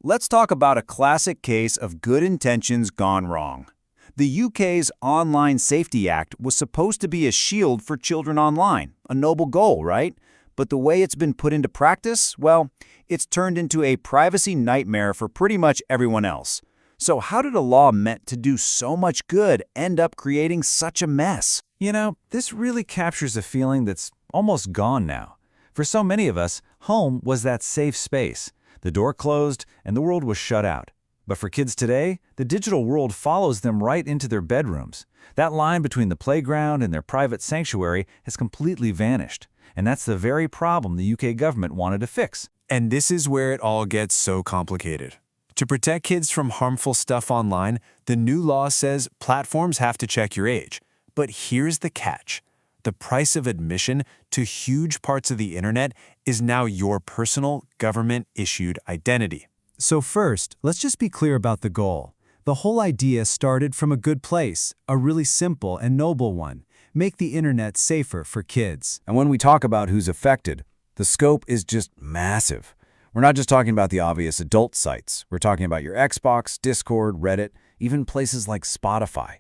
Let's talk about a classic case of good intentions gone wrong. The UK's Online Safety Act was supposed to be a shield for children online, a noble goal, right? But the way it's been put into practice, well, it's turned into a privacy nightmare for pretty much everyone else. So how did a law meant to do so much good end up creating such a mess? This really captures a feeling that's almost gone now. For so many of us, home was that safe space. The door closed and the world was shut out. But for kids today, the digital world follows them right into their bedrooms. That line between the playground and their private sanctuary has completely vanished. And that's the very problem the UK government wanted to fix. And this is where it all gets so complicated. To protect kids from harmful stuff online, the new law says platforms have to check your age. But here's the catch. The price of admission to huge parts of the internet is now your personal, government-issued identity. So first, let's just be clear about the goal. The whole idea started from a good place, a really simple and noble one. Make the internet safer for kids. And when we talk about who's affected, the scope is just massive. We're not just talking about the obvious adult sites. We're talking about your Xbox, Discord, Reddit, even places like Spotify.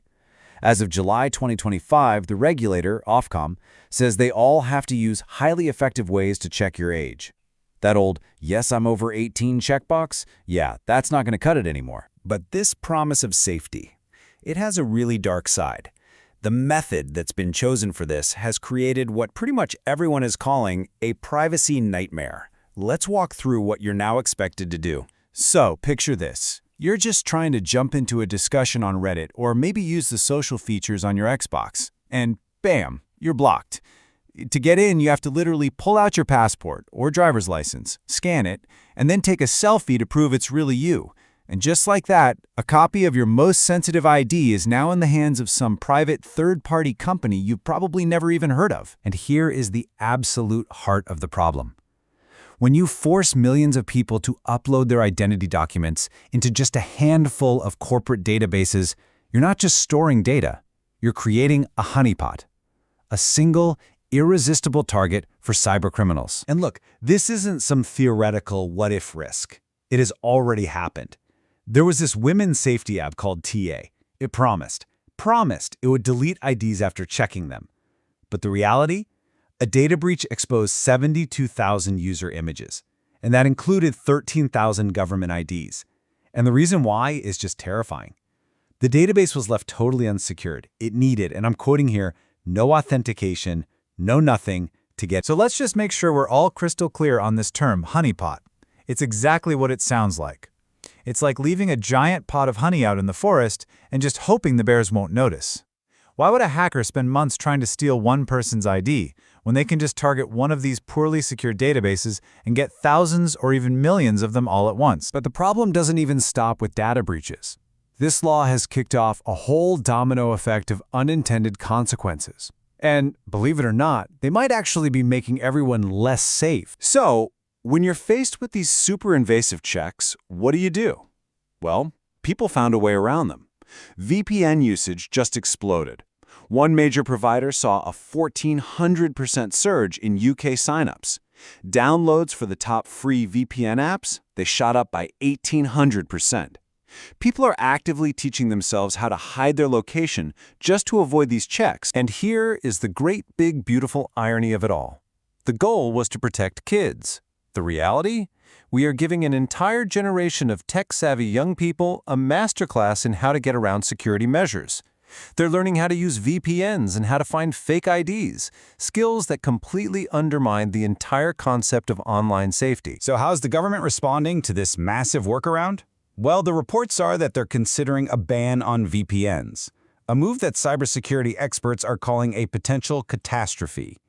As of July 2025, the regulator, Ofcom, says they all have to use highly effective ways to check your age. That old, yes, I'm over 18 checkbox? Yeah, that's not going to cut it anymore. But this promise of safety, it has a really dark side. The method that's been chosen for this has created what pretty much everyone is calling a privacy nightmare. Let's walk through what you're now expected to do. So, picture this. You're just trying to jump into a discussion on Reddit or maybe use the social features on your Xbox. And bam, you're blocked. To get in, you have to literally pull out your passport or driver's license, scan it, and then take a selfie to prove it's really you. And just like that, a copy of your most sensitive ID is now in the hands of some private third-party company you've probably never even heard of. And here is the absolute heart of the problem. When you force millions of people to upload their identity documents into just a handful of corporate databases, you're not just storing data, you're creating a honeypot. A single, irresistible target for cybercriminals. And look, this isn't some theoretical what-if risk. It has already happened. There was this women's safety app called TA. It promised it would delete IDs after checking them. But the reality? A data breach exposed 72,000 user images, and that included 13,000 government IDs. And the reason why is just terrifying. The database was left totally unsecured. It needed, and I'm quoting here, no authentication, no nothing to get. So let's just make sure we're all crystal clear on this term, honeypot. It's exactly what it sounds like. It's like leaving a giant pot of honey out in the forest and just hoping the bears won't notice. Why would a hacker spend months trying to steal one person's ID when they can just target one of these poorly secured databases and get thousands or even millions of them all at once? But the problem doesn't even stop with data breaches. This law has kicked off a whole domino effect of unintended consequences. And believe it or not, they might actually be making everyone less safe. So, when you're faced with these super invasive checks, what do? Well, people found a way around them. VPN usage just exploded. One major provider saw a 1,400% surge in UK signups. Downloads for the top free VPN apps, they shot up by 1,800%. People are actively teaching themselves how to hide their location just to avoid these checks. And here is the great big beautiful irony of it all. The goal was to protect kids. The reality? We are giving an entire generation of tech-savvy young people a masterclass in how to get around security measures. They're learning how to use VPNs and how to find fake IDs, skills that completely undermine the entire concept of online safety. So how's the government responding to this massive workaround? Well, the reports are that they're considering a ban on VPNs, a move that cybersecurity experts are calling a potential catastrophe.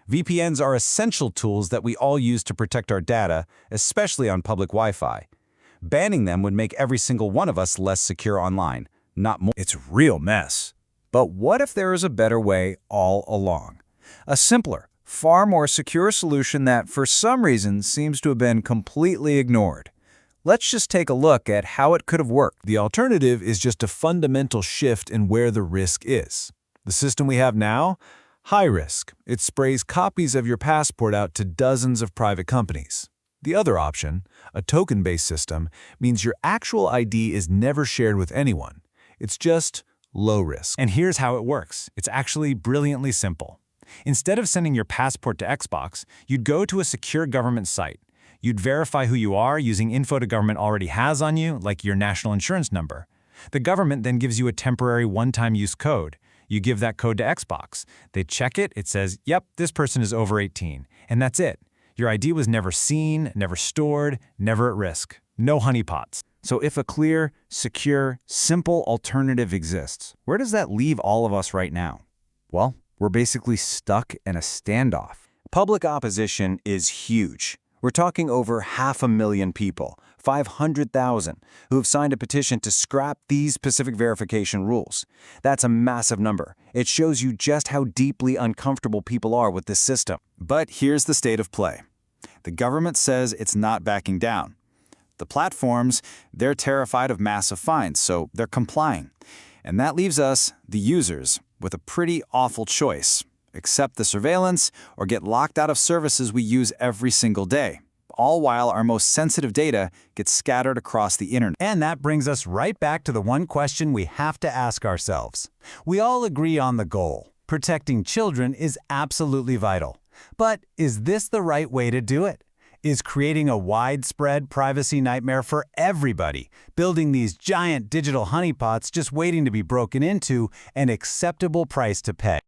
VPNs are essential tools that we all use to protect our data, especially on public Wi-Fi. Banning them would make every single one of us less secure online, not more. It's a real mess. But what if there is a better way all along? A simpler, far more secure solution that, for some reason, seems to have been completely ignored. Let's just take a look at how it could have worked. The alternative is just a fundamental shift in where the risk is. The system we have now? High risk. It sprays copies of your passport out to dozens of private companies. The other option, a token-based system, means your actual ID is never shared with anyone. It's just low risk. And here's how it works. It's actually brilliantly simple. Instead of sending your passport to Xbox, you'd go to a secure government site. You'd verify who you are using info the government already has on you, like your national insurance number. The government then gives you a temporary one-time use code. You give that code to Xbox. They check it, it says, yep, this person is over 18. And that's it. Your ID was never seen, never stored, never at risk. No honeypots. So if a clear, secure, simple alternative exists, where does that leave all of us right now? Well, we're basically stuck in a standoff. Public opposition is huge. We're talking over 500,000 people, 500,000, who have signed a petition to scrap these specific verification rules. That's a massive number. It shows you just how deeply uncomfortable people are with this system. But here's the state of play. The government says it's not backing down. The platforms, they're terrified of massive fines, so they're complying. And that leaves us, the users, with a pretty awful choice. Accept the surveillance or get locked out of services we use every single day, all while our most sensitive data gets scattered across the internet. And that brings us right back to the one question we have to ask ourselves. We all agree on the goal. Protecting children is absolutely vital. But is this the right way to do it? Is creating a widespread privacy nightmare for everybody, building these giant digital honeypots just waiting to be broken into, an acceptable price to pay?